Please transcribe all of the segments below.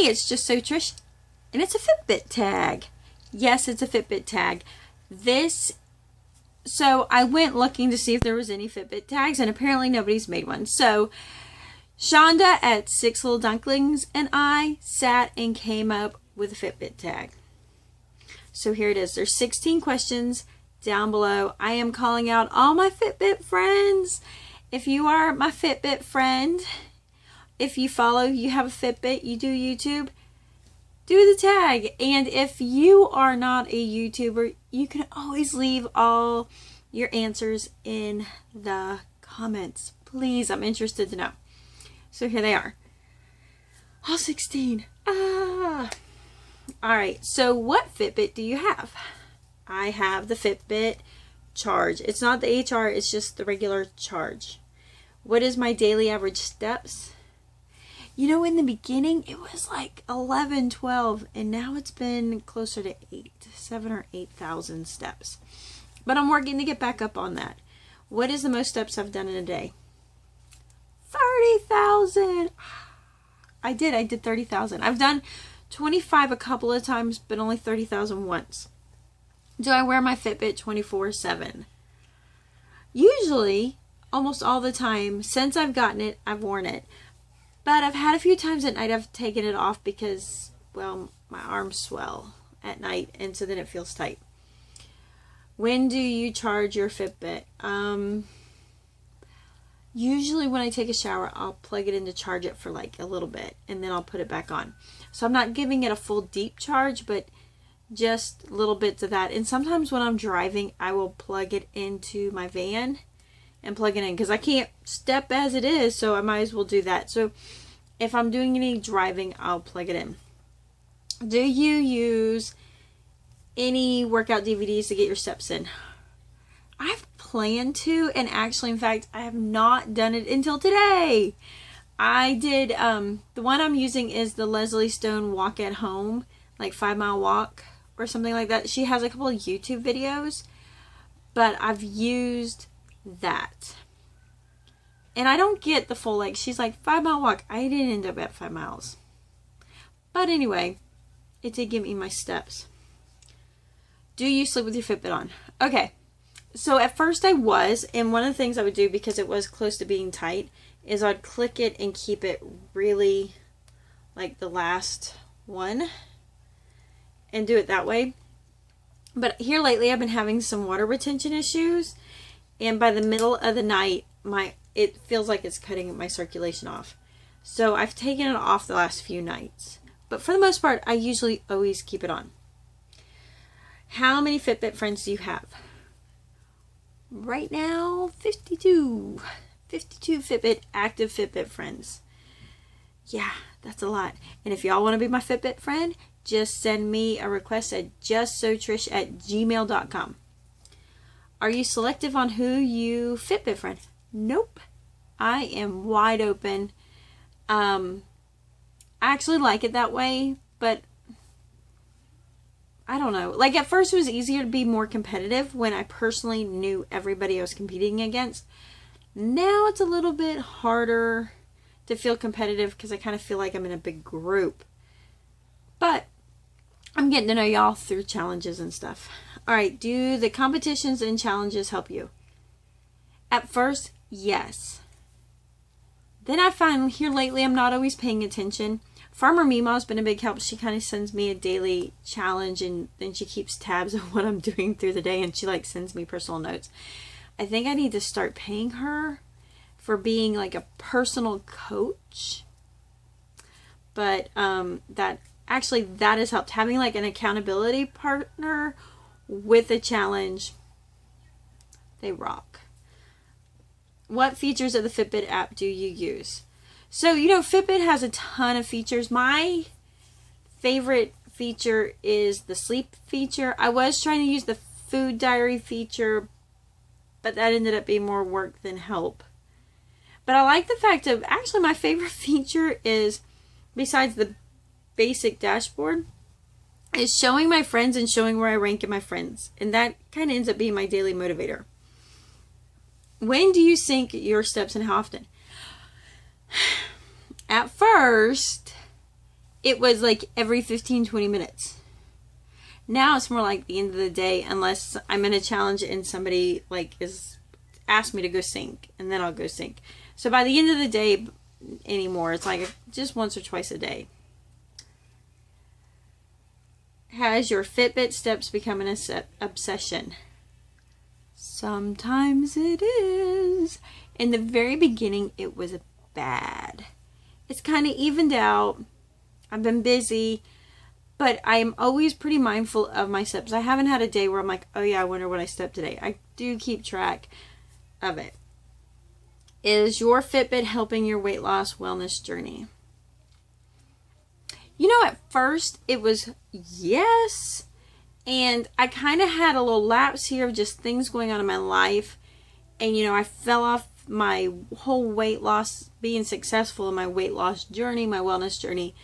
Hey, it's Just So Trish, and it's a Fitbit tag. Yes, it's a Fitbit tag. So I went looking to see if there was any Fitbit tags, and apparently nobody's made one. So Shonda at Six Little Dunklings and I sat and came up with a Fitbit tag. So here it is. There's 16 questions down below. I am calling out all my Fitbit friends. If you are my Fitbit friend, if you follow, you have a Fitbit, you do YouTube, do the tag. And if you are not a YouTuber, you can always leave all your answers in the comments. Please, I'm interested to know. So here they are. All 16. Alright, so what Fitbit do you have? I have the Fitbit Charge. It's not the HR, it's just the regular Charge. What is my daily average steps? You know, in the beginning, it was like 11, 12, and now it's been closer to 7 or 8,000 steps. But I'm working to get back up on that. What is the most steps I've done in a day? 30,000. I did 30,000. I've done 25 a couple of times, but only 30,000 once. Do I wear my Fitbit 24/7? Usually, almost all the time, since I've gotten it, I've worn it. But I've had a few times at night I've taken it off because, well, my arms swell at night, and so then it feels tight. When do you charge your Fitbit? Usually when I take a shower, I'll plug it in to charge it for like a little bit, and then I'll put it back on. So I'm not giving it a full deep charge, but just little bits of that. And sometimes when I'm driving, I will plug it into my van and plug it in, because I can't step as it is, so I might as well do that. So if I'm doing any driving, I'll plug it in. Do you use any workout DVDs to get your steps in? I've planned to, and actually, in fact, I have not done it until today. I did, the one I'm using is the Leslie Stone Walk at Home, like 5 mile walk or something like that. She has a couple of YouTube videos, but I've used that. And I don't get the full, like, she's like 5 mile walk. I didn't end up at 5 miles. But anyway, it did give me my steps. Do you sleep with your Fitbit on? Okay. So at first I was, and one of the things I would do, because it was close to being tight, is I'd click it and keep it really like the last one and do it that way. But here lately I've been having some water retention issues, and by the middle of the night it feels like it's cutting my circulation off. So I've taken it off the last few nights. But for the most part, I usually always keep it on. How many Fitbit friends do you have? Right now, 52. 52 Fitbit, active Fitbit friends. Yeah, that's a lot. And if y'all want to be my Fitbit friend, just send me a request at justsotrish@gmail.com. Are you selective on who you Fitbit friend? Nope. I am wide open. I actually like it that way, but I don't know. Like, at first it was easier to be more competitive when I personally knew everybody I was competing against. Now it's a little bit harder to feel competitive because I kind of feel like I'm in a big group. But I'm getting to know y'all through challenges and stuff. Alright, do the competitions and challenges help you? At first, yes. Then I find here lately I'm not always paying attention. Farmer Mima has been a big help. She kind of sends me a daily challenge, and then she keeps tabs of what I'm doing through the day, and she like sends me personal notes. I think I need to start paying her for being like a personal coach. But that has helped. Having like an accountability partner with a challenge, they rock. What features of the Fitbit app do you use? So, you know, Fitbit has a ton of features. My favorite feature is the sleep feature. I was trying to use the food diary feature, but that ended up being more work than help. But I like the fact of, actually my favorite feature is, besides the basic dashboard, is showing my friends and showing where I rank in my friends. And that kind of ends up being my daily motivator. When do you sync your steps and how often? At first, it was like every 15-20 minutes. Now it's more like the end of the day, unless I'm in a challenge and somebody like is asked me to go sink, and then I'll go sink. So by the end of the day anymore, it's like just once or twice a day. Has your Fitbit steps become an obsession? Sometimes it is. In the very beginning, it was bad. It's kind of evened out. I've been busy, but I'm always pretty mindful of my steps. I haven't had a day where I'm like, oh yeah, I wonder what I stepped today. I do keep track of it. Is your Fitbit helping your weight loss wellness journey? You know, at first it was yes. And I kind of had a little lapse here of just things going on in my life. And, you know, I fell off my whole weight loss, being successful in my weight loss journey, my wellness journey.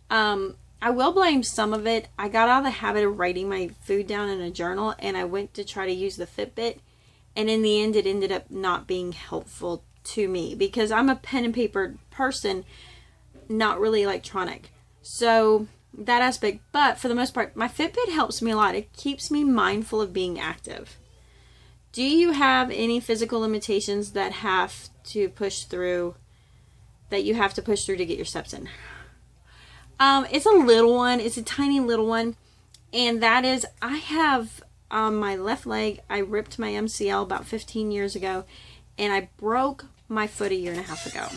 I will blame some of it. I got out of the habit of writing my food down in a journal, and I went to try to use the Fitbit. And in the end, it ended up not being helpful to me because I'm a pen and paper person, not really electronic. So that aspect, but for the most part, my Fitbit helps me a lot. It keeps me mindful of being active. Do you have any physical limitations that have to push through, that you have to push through to get your steps in? It's a little one. It's a tiny little one. And that is, I have on my left leg, I ripped my MCL about 15 years ago, and I broke my foot a year and a half ago.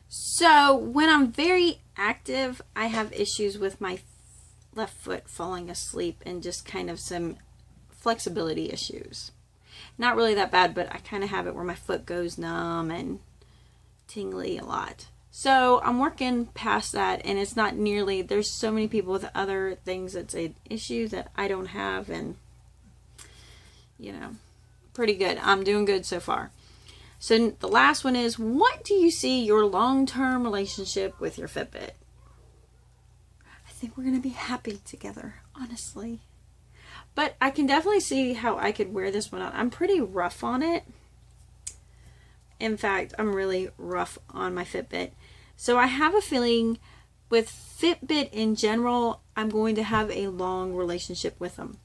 So when I'm very active, I have issues with my left foot falling asleep and just kind of some flexibility issues. Not really that bad, but I kind of have it where my foot goes numb and tingly a lot. So I'm working past that, and it's not nearly, there's so many people with other things that's an issue that I don't have, and you know, pretty good. I'm doing good so far. So the last one is, what do you see your long-term relationship with your Fitbit? I think we're going to be happy together, honestly. But I can definitely see how I could wear this one out. I'm pretty rough on it. In fact, I'm really rough on my Fitbit. So I have a feeling with Fitbit in general, I'm going to have a long relationship with them.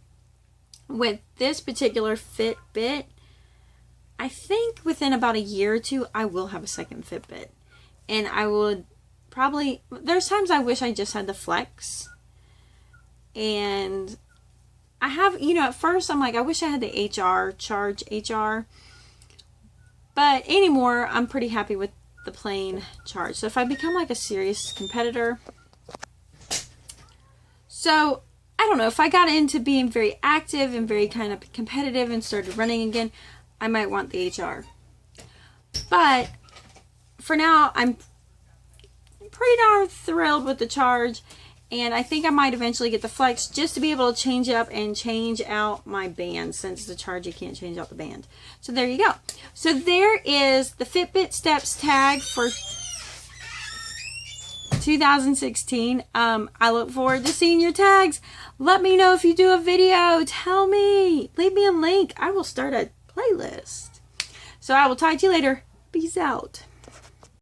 With this particular Fitbit, I think within about a year or two, I will have a second Fitbit. And I would probably, there's times I wish I just had the Flex. And I have, you know, at first I'm like, I wish I had the Charge HR. But anymore, I'm pretty happy with the plain Charge. So if I become like a serious competitor, so I don't know, if I got into being very active and very kind of competitive and started running again, I might want the HR. But for now, I'm pretty darn thrilled with the Charge. And I think I might eventually get the Flex just to be able to change up and change out my band, since the Charge, you can't change out the band. So there you go. So there is the Fitbit Steps Tag for 2016. I look forward to seeing your tags. Let me know if you do a video. Tell me. Leave me a link. I will start a playlist. So I will talk to you later. Peace out.